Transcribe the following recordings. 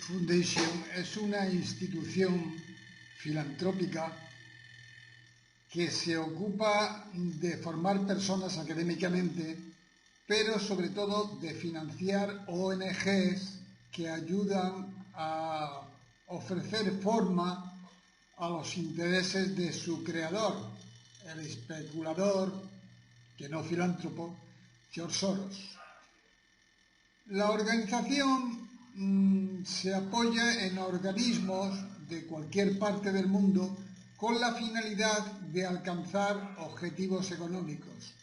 Foundation es una institución filantrópica que se ocupa de formar personas académicamente, pero sobre todo de financiar ONGs que ayudan a ofrecer forma a los intereses de su creador, el especulador, que no filántropo, George Soros. La organización se apoya en organismos de cualquier parte del mundo con la finalidad de alcanzar objetivos económicos,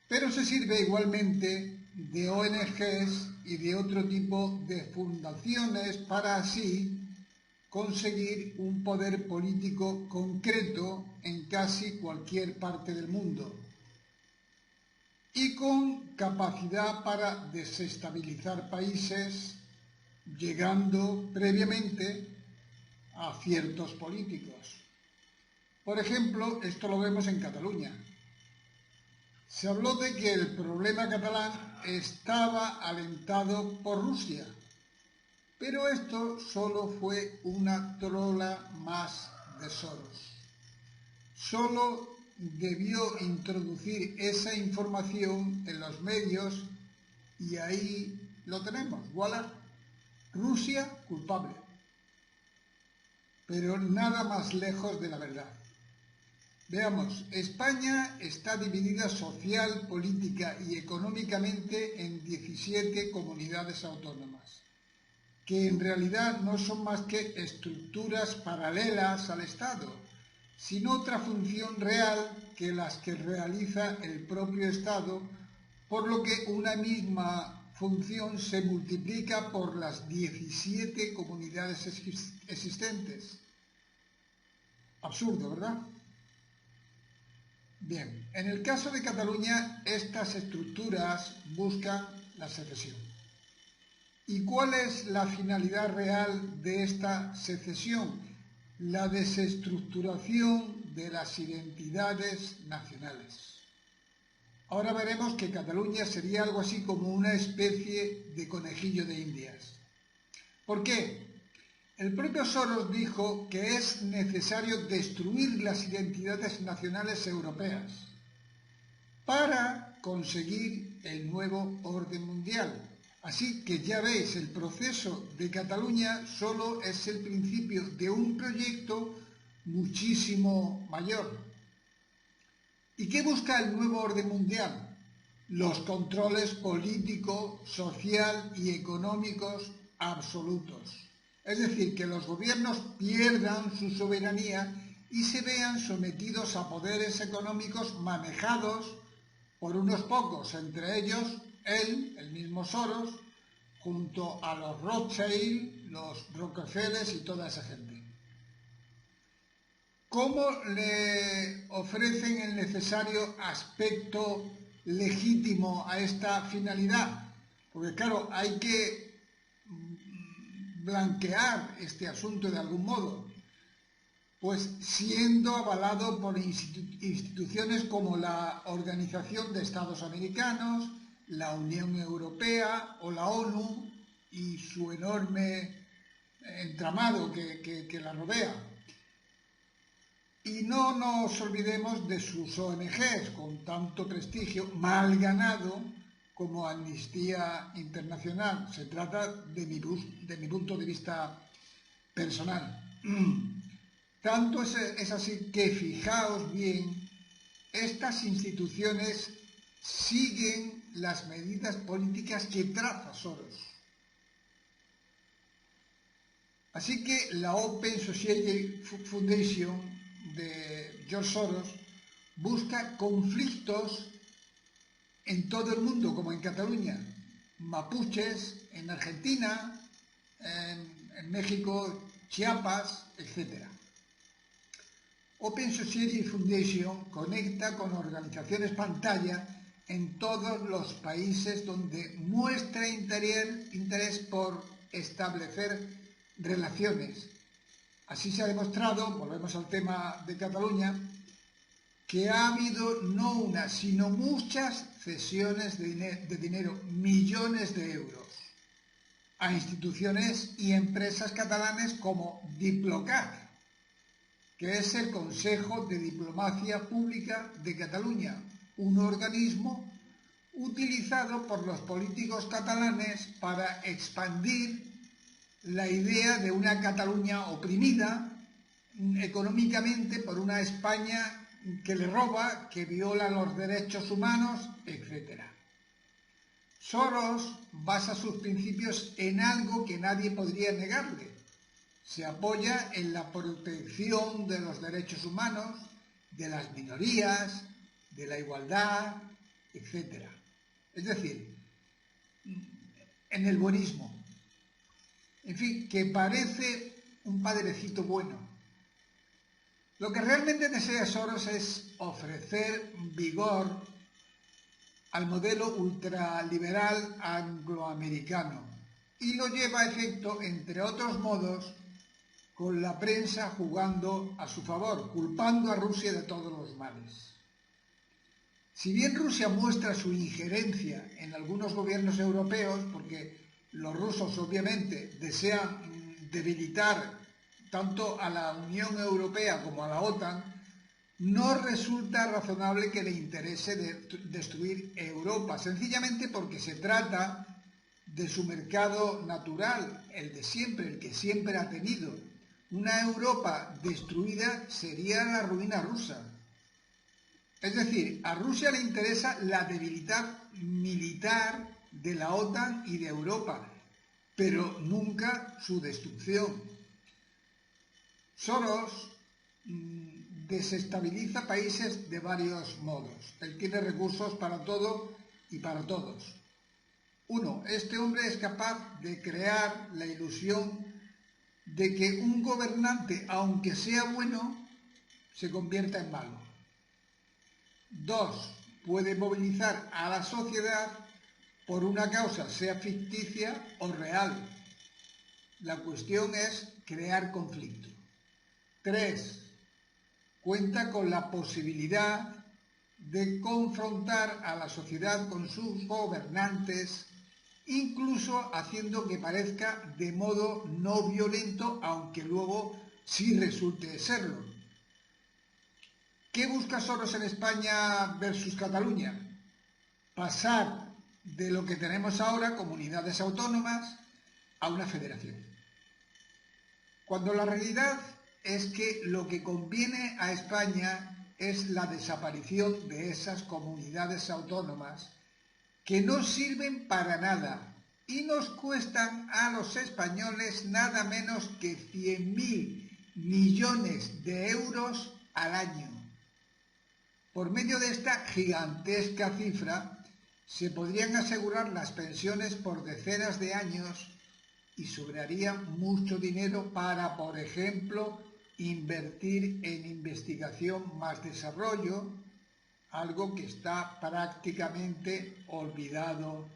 pero se sirve igualmente de ONGs y de otro tipo de fundaciones para así conseguir un poder político concreto en casi cualquier parte del mundo y con capacidad para desestabilizar países, llegando previamente a ciertos políticos. Por ejemplo, esto lo vemos en Cataluña. Se habló de que el problema catalán estaba alentado por Rusia, pero esto solo fue una trola más de Soros. Solo debió introducir esa información en los medios y ahí lo tenemos, voilà, Rusia culpable, pero nada más lejos de la verdad. Veamos, España está dividida social, política y económicamente en 17 comunidades autónomas, que en realidad no son más que estructuras paralelas al Estado, sin otra función real que las que realiza el propio Estado, por lo que una misma función se multiplica por las 17 comunidades existentes. Absurdo, ¿verdad? Bien, en el caso de Cataluña, estas estructuras buscan la secesión. ¿Y cuál es la finalidad real de esta secesión? La desestructuración de las identidades nacionales. Ahora veremos que Cataluña sería algo así como una especie de conejillo de Indias. ¿Por qué? El propio Soros dijo que es necesario destruir las identidades nacionales europeas para conseguir el nuevo orden mundial. Así que ya veis, el proceso de Cataluña solo es el principio de un proyecto muchísimo mayor. ¿Y qué busca el nuevo orden mundial? Los controles político, social y económicos absolutos. Es decir, que los gobiernos pierdan su soberanía y se vean sometidos a poderes económicos manejados por unos pocos, entre ellos él, el mismo Soros, junto a los Rothschild, los Rockefeller y toda esa gente. ¿Cómo le ofrecen el necesario aspecto legítimo a esta finalidad? Porque claro, hay que blanquear este asunto de algún modo, pues siendo avalado por instituciones como la Organización de Estados Americanos, la Unión Europea o la ONU y su enorme entramado que la rodea. Y no nos olvidemos de sus ONGs con tanto prestigio, mal ganado, como Amnistía Internacional. Se trata de mi punto de vista personal. Tanto es así que, fijaos bien, estas instituciones siguen las medidas políticas que traza Soros. Así que la Open Society Foundation de George Soros busca conflictos en todo el mundo, como en Cataluña, mapuches, en Argentina, en México, Chiapas, etc. Open Society Foundation conecta con organizaciones pantalla en todos los países donde muestra interés por establecer relaciones. Así se ha demostrado, volvemos al tema de Cataluña, que ha habido no una, sino muchas cesiones de dinero, millones de euros. a instituciones y empresas catalanes como Diplocat, que es el Consejo de Diplomacia Pública de Cataluña, un organismo utilizado por los políticos catalanes para expandir la idea de una Cataluña oprimida económicamente por una España que le roba, que viola los derechos humanos, etc. Soros basa sus principios en algo que nadie podría negarle. Se apoya en la protección de los derechos humanos, de las minorías, de la igualdad, etc. Es decir, en el buenismo. En fin, que parece un padrecito bueno. Lo que realmente desea Soros es ofrecer vigor al modelo ultraliberal angloamericano y lo lleva a efecto, entre otros modos, con la prensa jugando a su favor, culpando a Rusia de todos los males. Si bien Rusia muestra su injerencia en algunos gobiernos europeos, porque los rusos obviamente desean debilitar tanto a la Unión Europea como a la OTAN, no resulta razonable que le interese destruir Europa, sencillamente porque se trata de su mercado natural, el de siempre, el que siempre ha tenido. Una Europa destruida sería la ruina rusa. Es decir, a Rusia le interesa la debilidad militar de la OTAN y de Europa, pero nunca su destrucción. Soros desestabiliza países de varios modos. Él tiene recursos para todo y para todos. Uno, este hombre es capaz de crear la ilusión de que un gobernante, aunque sea bueno, se convierta en malo. Dos, puede movilizar a la sociedad por una causa, sea ficticia o real. La cuestión es crear conflicto. Tres, cuenta con la posibilidad de confrontar a la sociedad con sus gobernantes, incluso haciendo que parezca de modo no violento, aunque luego sí resulte serlo. ¿Qué busca Soros en España versus Cataluña? Pasar de lo que tenemos ahora, comunidades autónomas, a una federación. Cuando la realidad es que lo que conviene a España es la desaparición de esas comunidades autónomas que no sirven para nada y nos cuestan a los españoles nada menos que 100.000 millones de euros al año. Por medio de esta gigantesca cifra se podrían asegurar las pensiones por decenas de años y sobraría mucho dinero para, por ejemplo, invertir en investigación más desarrollo, algo que está prácticamente olvidado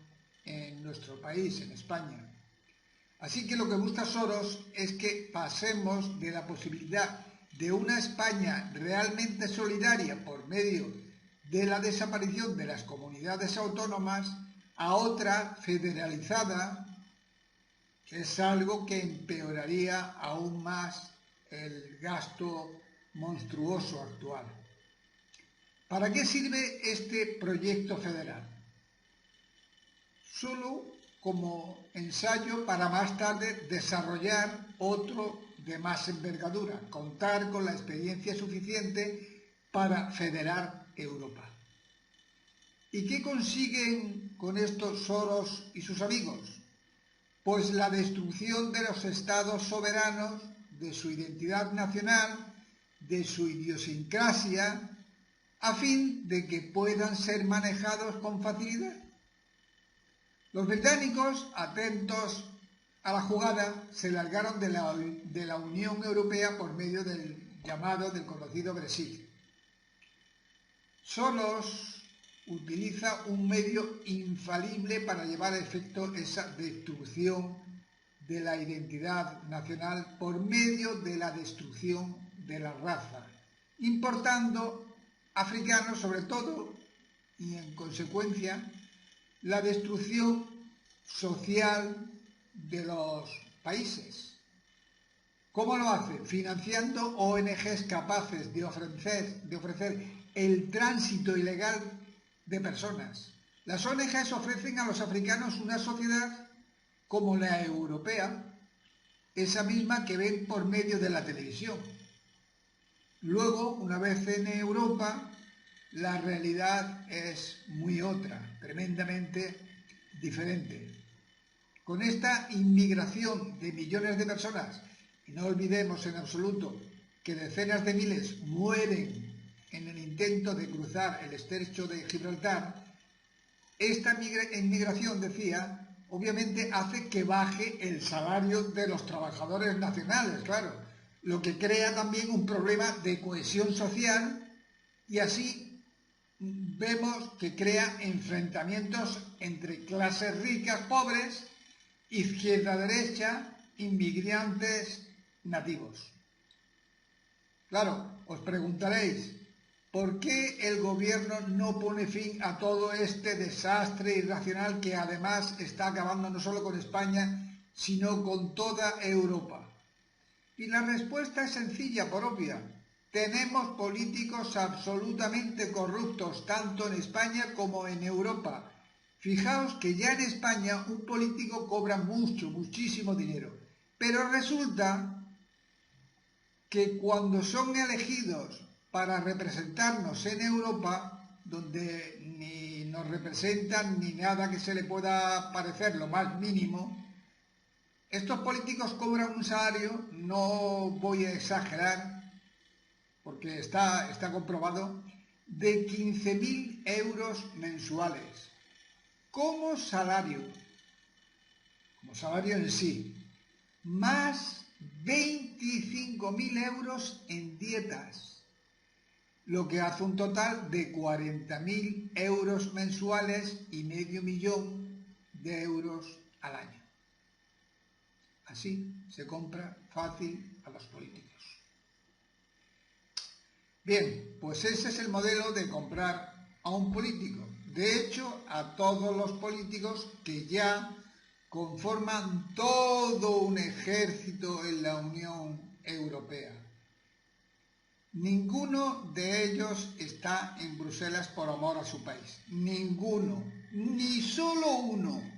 en nuestro país, en España. Así que lo que busca Soros es que pasemos de la posibilidad de una España realmente solidaria por medio de la desaparición de las comunidades autónomas a otra federalizada, que es algo que empeoraría aún más el gasto monstruoso actual. ¿Para qué sirve este proyecto federal? Solo como ensayo para más tarde desarrollar otro de más envergadura, contar con la experiencia suficiente para federar Europa. ¿Y qué consiguen con estos Soros y sus amigos? Pues la destrucción de los estados soberanos, de su identidad nacional, de su idiosincrasia, a fin de que puedan ser manejados con facilidad. Los británicos, atentos a la jugada, se largaron de la Unión Europea por medio del conocido Brexit. Soros utiliza un medio infalible para llevar a efecto esa destrucción de la identidad nacional por medio de la destrucción de la raza, importando africanos sobre todo y en consecuencia la destrucción social de los países. ¿Cómo lo hace? Financiando ONGs capaces de ofrecer el tránsito ilegal de personas. Las ONGs ofrecen a los africanos una sociedad como la europea, esa misma que ven por medio de la televisión. Luego, una vez en Europa, la realidad es muy otra, tremendamente diferente. Con esta inmigración de millones de personas, y no olvidemos en absoluto que decenas de miles mueren en el intento de cruzar el estrecho de Gibraltar, esta inmigración, decía, obviamente hace que baje el salario de los trabajadores nacionales, claro, lo que crea también un problema de cohesión social y así vemos que crea enfrentamientos entre clases ricas, pobres, izquierda-derecha, inmigrantes, nativos. Claro, os preguntaréis, ¿por qué el gobierno no pone fin a todo este desastre irracional que además está acabando no solo con España, sino con toda Europa? Y la respuesta es sencilla, por obvia. Tenemos políticos absolutamente corruptos, tanto en España como en Europa. Fijaos que ya en España un político cobra muchísimo dinero. Pero resulta que cuando son elegidos para representarnos en Europa, donde ni nos representan ni nada que se le pueda parecer lo más mínimo, estos políticos cobran un salario, no voy a exagerar, porque está comprobado, de 15.000 euros mensuales, como salario en sí, más 25.000 euros en dietas, lo que hace un total de 40.000 euros mensuales y medio millón de euros al año. Así se compra fácil a los políticos. Bien, pues ese es el modelo de comprar a un político. De hecho, a todos los políticos que ya conforman todo un ejército en la Unión Europea. Ninguno de ellos está en Bruselas por amor a su país. Ninguno, ni solo uno.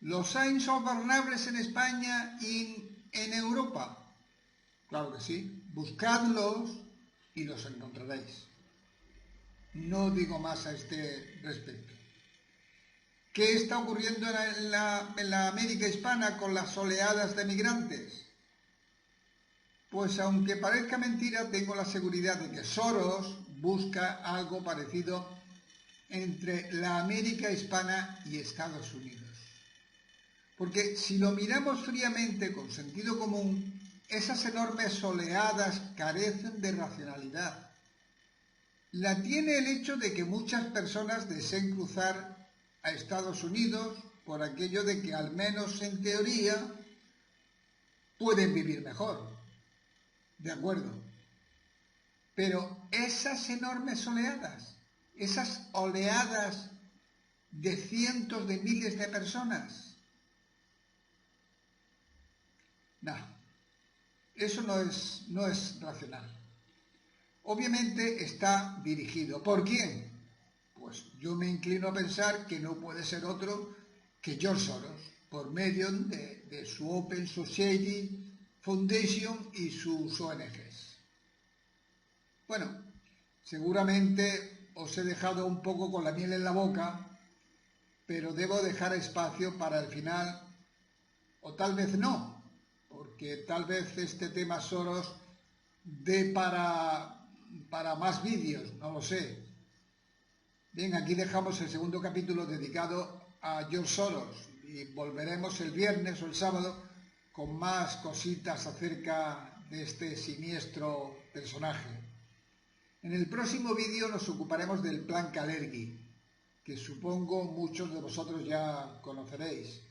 ¿Los hay insobornables en España y en Europa? Claro que sí. Buscadlos y los encontraréis. No digo más a este respecto. ¿Qué está ocurriendo en la América hispana con las oleadas de migrantes? Pues aunque parezca mentira, tengo la seguridad de que Soros busca algo parecido entre la América hispana y Estados Unidos. Porque si lo miramos fríamente, con sentido común, esas enormes oleadas carecen de racionalidad. La tiene el hecho de que muchas personas deseen cruzar a Estados Unidos por aquello de que al menos en teoría pueden vivir mejor. De acuerdo. Pero esas enormes oleadas, esas oleadas de cientos de miles de personas, no, eso no es racional. Obviamente está dirigido. ¿Por quién? Pues yo me inclino a pensar que no puede ser otro que George Soros, por medio de su Open Society Foundation y sus ONGs. Bueno, seguramente os he dejado un poco con la miel en la boca, pero debo dejar espacio para el final, o tal vez no, porque tal vez este tema Soros dé para más vídeos, no lo sé. Bien, aquí dejamos el segundo capítulo dedicado a George Soros y volveremos el viernes o el sábado con más cositas acerca de este siniestro personaje. En el próximo vídeo nos ocuparemos del Plan Kalergi, que supongo muchos de vosotros ya conoceréis,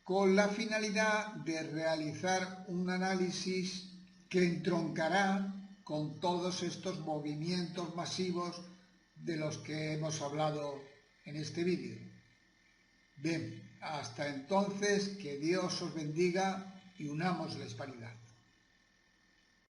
con la finalidad de realizar un análisis que entroncará con todos estos movimientos masivos de los que hemos hablado en este vídeo. Bien, hasta entonces, que Dios os bendiga y unamos la hispanidad.